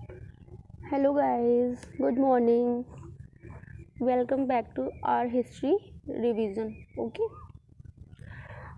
Hello guys, good morning. Welcome back to our history revision. Okay,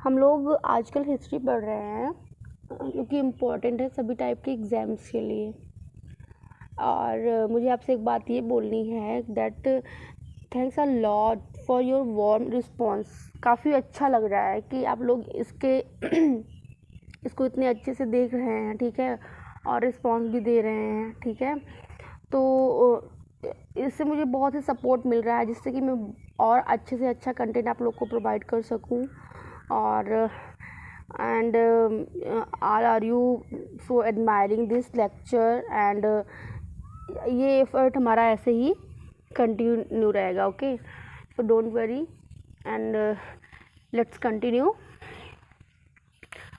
हम लोग आजकल history पढ़ रहे हैं जो कि इम्पोर्टेंट है सभी टाइप के एग्ज़ाम्स के लिए। और मुझे आपसे एक बात ये बोलनी है that thanks a lot for your warm response. काफ़ी अच्छा लग रहा है कि आप लोग इसको इतने अच्छे से देख रहे हैं, ठीक है, और रिस्पॉन्स भी दे रहे हैं, ठीक है। तो इससे मुझे बहुत ही सपोर्ट मिल रहा है जिससे कि मैं और अच्छे से अच्छा कंटेंट आप लोग को प्रोवाइड कर सकूं। और and are you so admiring this lecture and ये एफर्ट हमारा ऐसे ही कंटिन्यू रहेगा। Okay, so don't worry and let's continue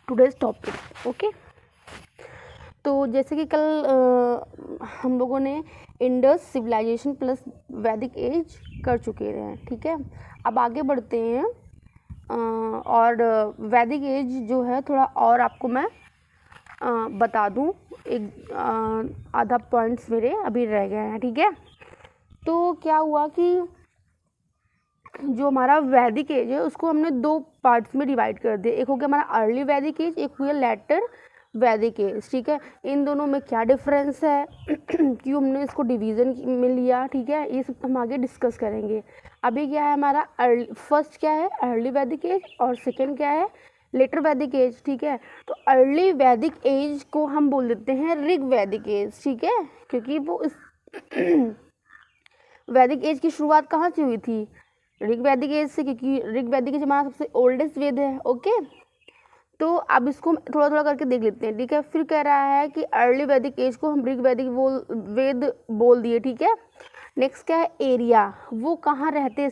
today's topic. Okay, तो जैसे कि कल हम लोगों ने Indus civilisation plus Vedic age कर चुके हैं, ठीक है। अब आगे बढ़ते हैं और वैदिक एज जो है थोड़ा और आपको मैं बता दूं। एक आधा पॉइंट्स मेरे अभी रह गए हैं, ठीक है। तो क्या हुआ कि जो हमारा वैदिक एज है उसको हमने दो पार्ट्स में डिवाइड कर दिया। एक हो गया हमारा अर्ली वैदिक एज, एक हुआ लेटर वैदिक एज, ठीक है। इन दोनों में क्या डिफरेंस है क्यों हमने इसको डिवीज़न में लिया, ठीक है, ये सब हम आगे डिस्कस करेंगे। अभी क्या है हमारा फर्स्ट क्या है अर्ली वैदिक एज और सेकेंड क्या है लेटर वैदिक एज, ठीक है। तो अर्ली वैदिक एज को हम बोल देते हैं ऋग वैदिक एज, ठीक है, क्योंकि वो इस वैदिक एज की शुरुआत कहाँ से हुई थी ऋग वैदिक एज से, क्योंकि ऋग वैदिक एज हमारा सबसे ओल्डेस्ट वेद है। ओके, तो अब इसको थोड़ा थोड़ा करके देख लेते हैं, ठीक है। फिर कह रहा है कि अर्ली वैदिक एज को हम ऋग वैदिक वेद बोल दिए, ठीक है। नेक्स्ट क्या है एरिया, वो कहाँ रहते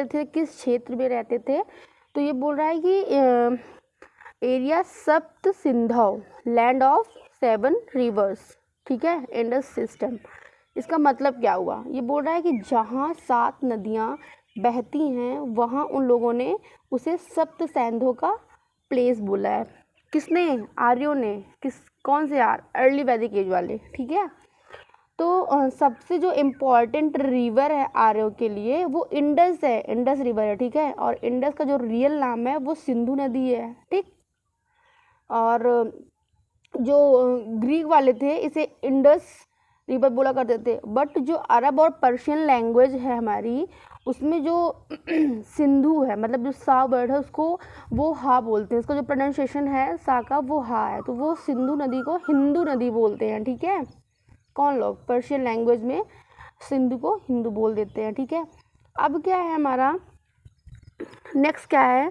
थे, किस क्षेत्र में रहते थे। तो ये बोल रहा है कि एरिया सप्त सिंधु, लैंड ऑफ 7 रिवर्स, ठीक है, इंडस सिस्टम। इसका मतलब क्या हुआ, ये बोल रहा है कि जहाँ 7 नदियाँ बहती हैं वहाँ उन लोगों ने उसे सप्त सिंधु का प्लेस बोला है। किसने, आर्यों ने। कौन से अर्ली वैदिक एज वाले, ठीक है। तो सबसे जो इम्पोर्टेंट रिवर है आर्यों के लिए वो इंडस है, इंडस रिवर है, ठीक है। और इंडस का जो रियल नाम है वो सिंधु नदी है, ठीक। और जो ग्रीक वाले थे इसे इंडस रिवर बोला करते थे, बट जो अरब और पर्शियन लैंग्वेज है हमारी उसमें जो सिंधु है, मतलब जो सा वर्ड है उसको वो हा बोलते हैं। इसका जो प्रोनाउंसिएशन है सा का वो हा है, तो वो सिंधु नदी को हिंदू नदी बोलते हैं, ठीक है। कौन लोग, पर्शियन लैंग्वेज में सिंधु को हिंदू बोल देते हैं, ठीक है। अब क्या है हमारा नेक्स्ट क्या है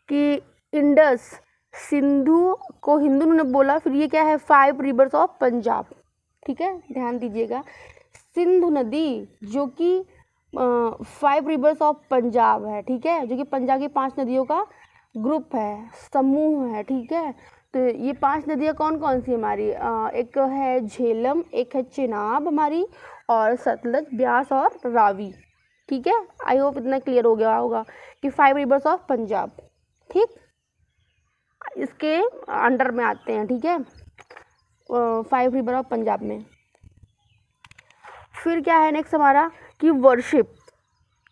कि इंडस सिंधु को हिंदू ने बोला, फिर ये क्या है 5 रिवर्स ऑफ पंजाब, ठीक है, ध्यान दीजिएगा। सिंधु नदी जो कि 5 रिवर्स ऑफ पंजाब है, ठीक है, जो कि पंजाब की 5 नदियों का ग्रुप है, समूह है, ठीक है। तो ये 5 नदियाँ कौन कौन सी हमारी, एक है झेलम, एक है चिनाब हमारी, और सतलज, ब्यास और रावी, ठीक है। आई होप इतना क्लियर हो गया होगा कि 5 रिवर्स ऑफ पंजाब, ठीक, इसके अंडर में आते हैं, ठीक है, 5 रिवर ऑफ पंजाब में। फिर क्या है नेक्स्ट हमारा कि वर्शिप,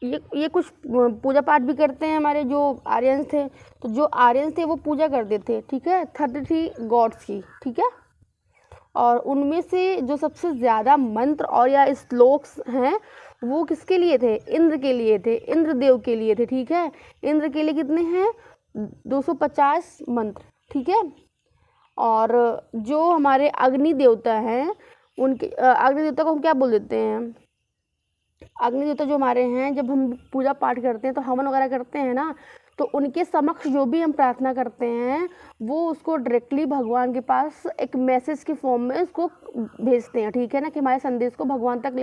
ये कुछ पूजा पाठ भी करते हैं हमारे जो आर्यंस थे। तो जो आर्यंस थे वो पूजा करते थे, ठीक है, 33 गॉड्स की, ठीक है। और उनमें से जो सबसे ज़्यादा मंत्र और या श्लोक्स हैं वो किसके लिए थे, इंद्र के लिए थे, इंद्र देव के लिए थे, ठीक है। इंद्र के लिए कितने हैं 250 मंत्र, ठीक है। और जो हमारे अग्नि देवता हैं उनके अग्नि देवता को हम क्या बोल देते हैं, अग्नि देवता जो हमारे हैं जब हम पूजा पाठ करते हैं तो हवन वगैरह करते हैं ना, तो उनके समक्ष जो भी हम प्रार्थना करते हैं वो उसको डायरेक्टली भगवान के पास एक मैसेज के फॉर्म में उसको भेजते हैं, ठीक है ना, कि हमारे संदेश को भगवान तक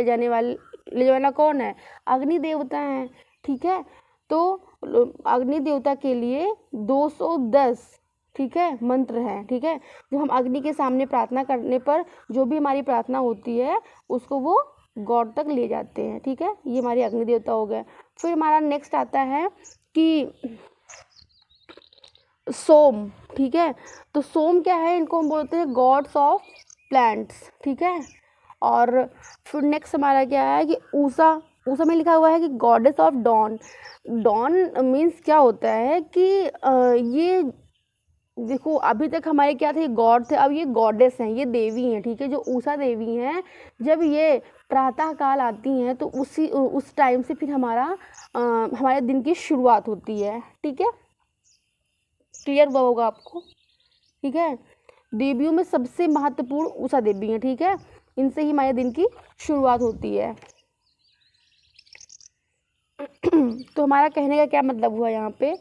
ले जाना कौन है, अग्नि देवता है, ठीक है। तो अग्नि देवता के लिए 210, ठीक है, मंत्र हैं, ठीक है, जो हम अग्नि के सामने प्रार्थना करने पर जो भी हमारी प्रार्थना होती है उसको वो गॉड तक ले जाते हैं, ठीक है। ये हमारे अग्नि देवता हो गए। फिर हमारा नेक्स्ट आता है कि सोम, ठीक है। तो सोम क्या है, इनको हम बोलते हैं गॉड्स ऑफ प्लांट्स, ठीक है। और फिर नेक्स्ट हमारा क्या है कि ऊषा, ऊषा में लिखा हुआ है कि goddess of dawn. Dawn means क्या होता है कि ये देखो अभी तक हमारे क्या थे, गॉड थे, अब ये गॉडेस हैं, ये देवी हैं, ठीक है, जो ऊषा देवी हैं। जब ये प्रातः काल आती हैं तो उस टाइम से फिर हमारे दिन की शुरुआत होती है, ठीक है, क्लियर हुआ होगा आपको, ठीक है। देवियों में सबसे महत्वपूर्ण ऊषा देवी हैं, ठीक है, इनसे ही हमारे दिन की शुरुआत होती है। तो हमारा कहने का क्या मतलब हुआ यहाँ पे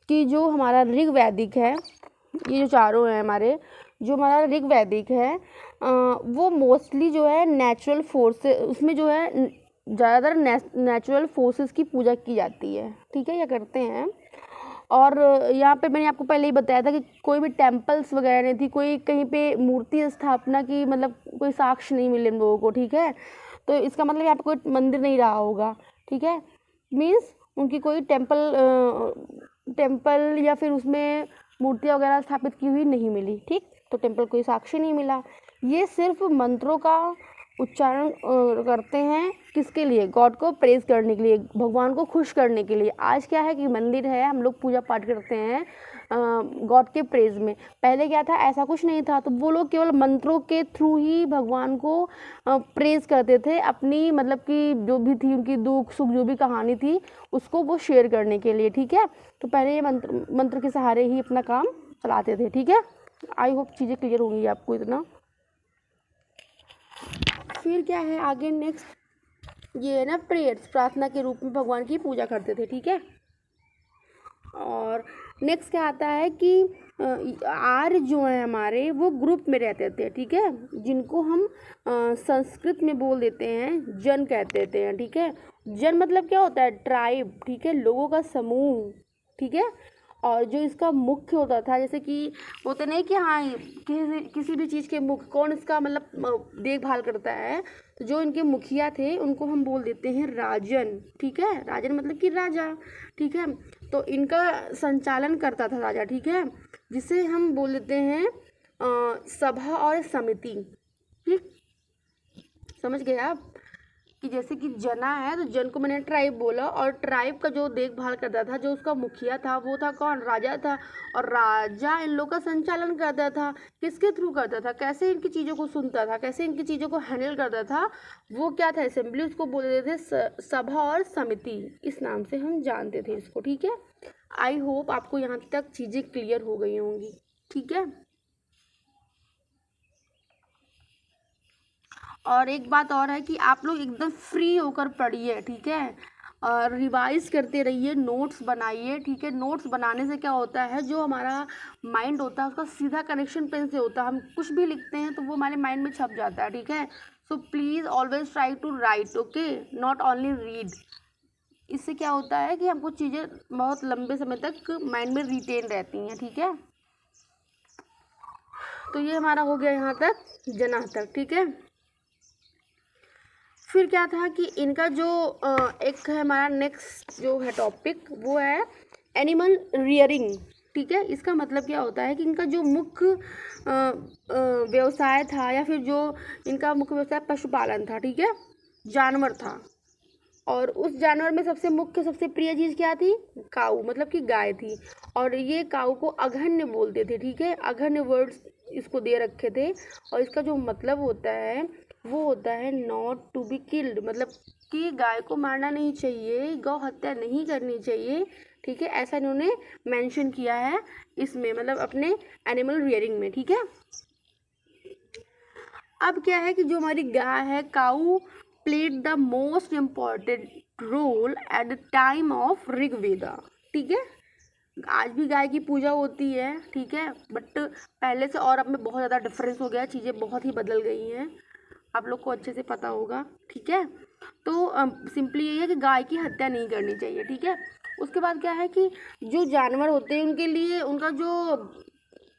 कि जो हमारा ऋग वैदिक है, ये जो चारों हैं हमारे, जो हमारा ऋग वैदिक है वो मोस्टली जो है नेचुरल फोर्स, उसमें जो है ज़्यादातर नेचुरल फोर्सेस की पूजा की जाती है, ठीक है, या करते हैं। और यहाँ पे मैंने आपको पहले ही बताया था कि कोई भी टेम्पल्स वगैरह नहीं थी, कोई कहीं पे मूर्ति स्थापना की मतलब कोई साक्ष्य नहीं मिले इन लोगों को, ठीक है। तो इसका मतलब यहाँ पे कोई मंदिर नहीं रहा होगा, ठीक है, मीन्स उनकी कोई टेम्पल या फिर उसमें मूर्तियाँ वगैरह स्थापित की हुई नहीं मिली, ठीक, तो टेम्पल कोई साक्ष्य नहीं मिला। ये सिर्फ मंत्रों का उच्चारण करते हैं, किसके लिए, गॉड को प्रेज करने के लिए, भगवान को खुश करने के लिए। आज क्या है कि मंदिर है, हम लोग पूजा पाठ करते हैं गॉड के प्रेज में। पहले क्या था, ऐसा कुछ नहीं था, तो वो लोग केवल मंत्रों के थ्रू ही भगवान को प्रेज करते थे, अपनी मतलब कि जो भी थी उनकी दुख सुख जो भी कहानी थी उसको वो शेयर करने के लिए, ठीक है। तो पहले ये मंत्र के सहारे ही अपना काम चलाते थे, ठीक है। आई होप चीज़ें क्लियर होंगी आपको इतना। फिर क्या है आगे नेक्स्ट, ये है ना प्रेयर्स, प्रार्थना के रूप में भगवान की पूजा करते थे, ठीक है। और नेक्स्ट क्या आता है कि आर्य जो है हमारे वो ग्रुप में रहते थे, ठीक है, जिनको हम संस्कृत में बोल देते हैं जन कहते थे, ठीक है। जन मतलब क्या होता है, ट्राइब, ठीक है, लोगों का समूह, ठीक है। और जो इसका मुख्य होता था, जैसे कि होते नहीं कि हाँ किसी भी चीज़ के मुख्य कौन इसका मतलब देखभाल करता है, तो जो इनके मुखिया थे उनको हम बोल देते हैं राजन, ठीक है, राजन मतलब कि राजा, ठीक है। तो इनका संचालन करता था राजा, ठीक है, जिसे हम बोल देते हैं सभा और समिति, ठीक, समझ गए आप कि जैसे कि जना है तो जन को मैंने ट्राइब बोला, और ट्राइब का जो देखभाल करता था, जो उसका मुखिया था, वो था कौन, राजा था। और राजा इन लोग का संचालन करता था, किसके थ्रू करता था, कैसे इनकी चीज़ों को सुनता था, कैसे इनकी चीज़ों को हैंडल करता था, वो क्या था, असेंबली, उसको बोलते थे सभा और समिति, इस नाम से हम जानते थे इसको, ठीक है। आई होप आपको यहाँ तक चीज़ें क्लियर हो गई होंगी, ठीक है। और एक बात और है कि आप लोग एकदम फ्री होकर पढ़िए, ठीक है, और रिवाइज करते रहिए, नोट्स बनाइए, ठीक है। नोट्स बनाने से क्या होता है, जो हमारा माइंड होता है उसका सीधा कनेक्शन पेन से होता है, हम कुछ भी लिखते हैं तो वो हमारे माइंड में छप जाता है, ठीक है। So please always try to write, okay, not only read. इससे क्या होता है कि हमको चीज़ें बहुत लंबे समय तक माइंड में रिटेन रहती हैं, ठीक है। तो ये हमारा हो गया यहाँ तक जना तक, ठीक है। फिर क्या था कि इनका जो एक है हमारा नेक्स्ट जो है टॉपिक, वो है एनिमल रियरिंग, ठीक है। इसका मतलब क्या होता है कि इनका जो मुख्य व्यवसाय था, या फिर जो इनका मुख्य व्यवसाय पशुपालन था, ठीक है, जानवर था। और उस जानवर में सबसे मुख्य सबसे प्रिय चीज़ क्या थी, काऊ, मतलब कि गाय थी। और ये काऊ को अघन्य बोलते थे, ठीक है, अघन्य वर्ड्स इसको दे रखे थे। और इसका जो मतलब होता है वो होता है नॉट टू बी किल्ड, मतलब कि गाय को मारना नहीं चाहिए, गौ हत्या नहीं करनी चाहिए, ठीक है, ऐसा इन्होंने मेंशन किया है इसमें, मतलब अपने एनिमल रियरिंग में, ठीक है। अब क्या है कि जो हमारी गाय है, cow played the most important role at the time of Rigveda, ठीक है। आज भी गाय की पूजा होती है, ठीक है, बट पहले से और अब में बहुत ज़्यादा डिफरेंस हो गया है, चीज़ें बहुत ही बदल गई हैं, आप लोग को अच्छे से पता होगा, ठीक है। तो सिंपली यही है कि गाय की हत्या नहीं करनी चाहिए, ठीक है। उसके बाद क्या है कि जो जानवर होते हैं उनके लिए उनका जो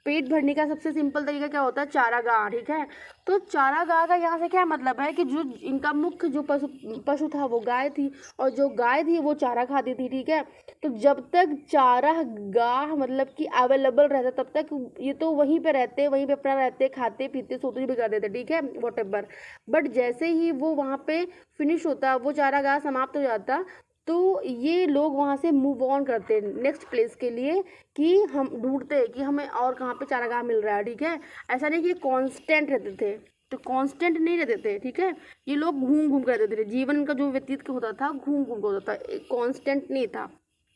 पेट भरने का सबसे सिंपल तरीका क्या होता है? चारागाह, ठीक है। तो चारागाह का यहाँ से क्या मतलब है कि जो इनका मुख्य जो पशु पशु था वो गाय थी, और जो गाय थी वो चारा खाती थी, ठीक है। तो जब तक चारागाह मतलब कि अवेलेबल रहता तब तक ये तो वहीं पे रहते, वहीं पे अपना रहते, खाते पीते सोते भी करते थे, ठीक है, वॉटेवर। बट जैसे ही वो वहाँ पे फिनिश होता, वो चारागाह समाप्त हो जाता, तो ये लोग वहाँ से मूव ऑन करते नेक्स्ट प्लेस के लिए, कि हम ढूंढते कि हमें और कहाँ पे चारागाह मिल रहा है, ठीक है। ऐसा नहीं कि कांस्टेंट रहते थे, तो कांस्टेंट नहीं रहते थे, ठीक है। ये लोग घूम घूम कर रहते थे, जीवन का जो व्यतीत होता था घूम घूम कर होता था, एक कांस्टेंट नहीं था,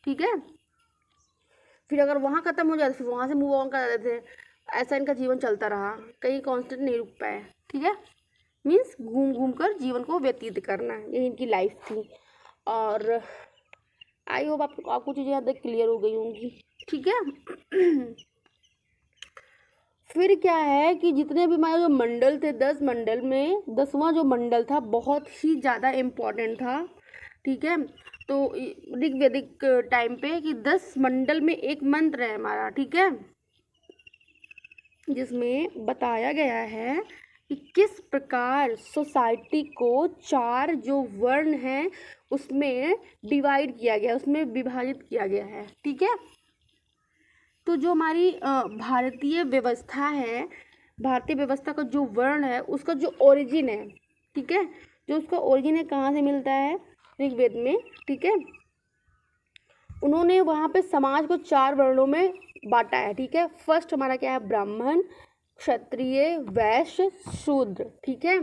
ठीक है। फिर अगर वहाँ ख़त्म हो जाए तो फिर वहाँ से मूव ऑन कर देते थे। ऐसा इनका जीवन चलता रहा, कहीं कांस्टेंट नहीं रुक पाए, ठीक है। मीन्स घूम घूम कर जीवन को व्यतीत करना, यही इनकी लाइफ थी। और आई होप आपको चीज़ें यहाँ तक क्लियर हो गई होंगी, ठीक है। फिर क्या है कि जितने भी हमारे जो मंडल थे, 10 मंडल में 10वां जो मंडल था बहुत ही ज़्यादा इम्पोर्टेंट था, ठीक है। तो ऋग्वैदिक टाइम पे कि 10 मंडल में एक मंत्र है हमारा, ठीक है, जिसमें बताया गया है कि किस प्रकार सोसाइटी को 4 जो वर्ण हैं उसमें डिवाइड किया गया, उसमें विभाजित किया गया है, ठीक है। तो जो हमारी भारतीय व्यवस्था है, भारतीय व्यवस्था का जो वर्ण है उसका जो ओरिजिन है, ठीक है, जो उसका ओरिजिन है कहाँ से मिलता है? ऋग्वेद में, ठीक है। उन्होंने वहाँ पे समाज को 4 वर्णों में बांटा है, ठीक है। फर्स्ट हमारा क्या है? ब्राह्मण, क्षत्रिय, वैश्य, शूद्र, ठीक है।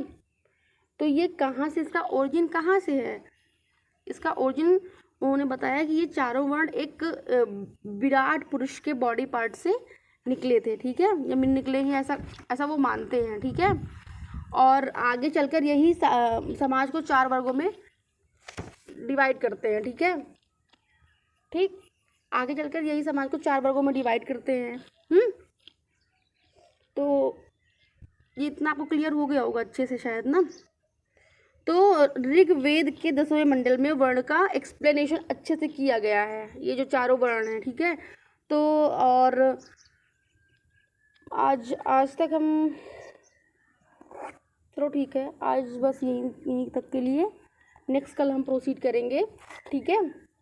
तो ये कहाँ से, इसका ओरिजिन कहाँ से है? इसका ओरिजिन उन्होंने बताया कि ये चारों वर्ण एक विराट पुरुष के बॉडी पार्ट से निकले थे, ठीक है, या निकले ही, ऐसा ऐसा वो मानते हैं, ठीक है। और आगे चलकर यही समाज को 4 वर्गों में डिवाइड करते हैं, ठीक है, ठीक। आगे चलकर यही समाज को 4 वर्गों में डिवाइड करते हैं। तो ये इतना आपको क्लियर हो गया होगा अच्छे से शायद ना। तो ऋग्वेद के 10वें मंडल में वर्ण का एक्सप्लेनेशन अच्छे से किया गया है, ये जो चारों वर्ण हैं, ठीक है। तो और आज तक हम, चलो ठीक है, आज बस यहीं तक के लिए, नेक्स्ट कल हम प्रोसीड करेंगे, ठीक है।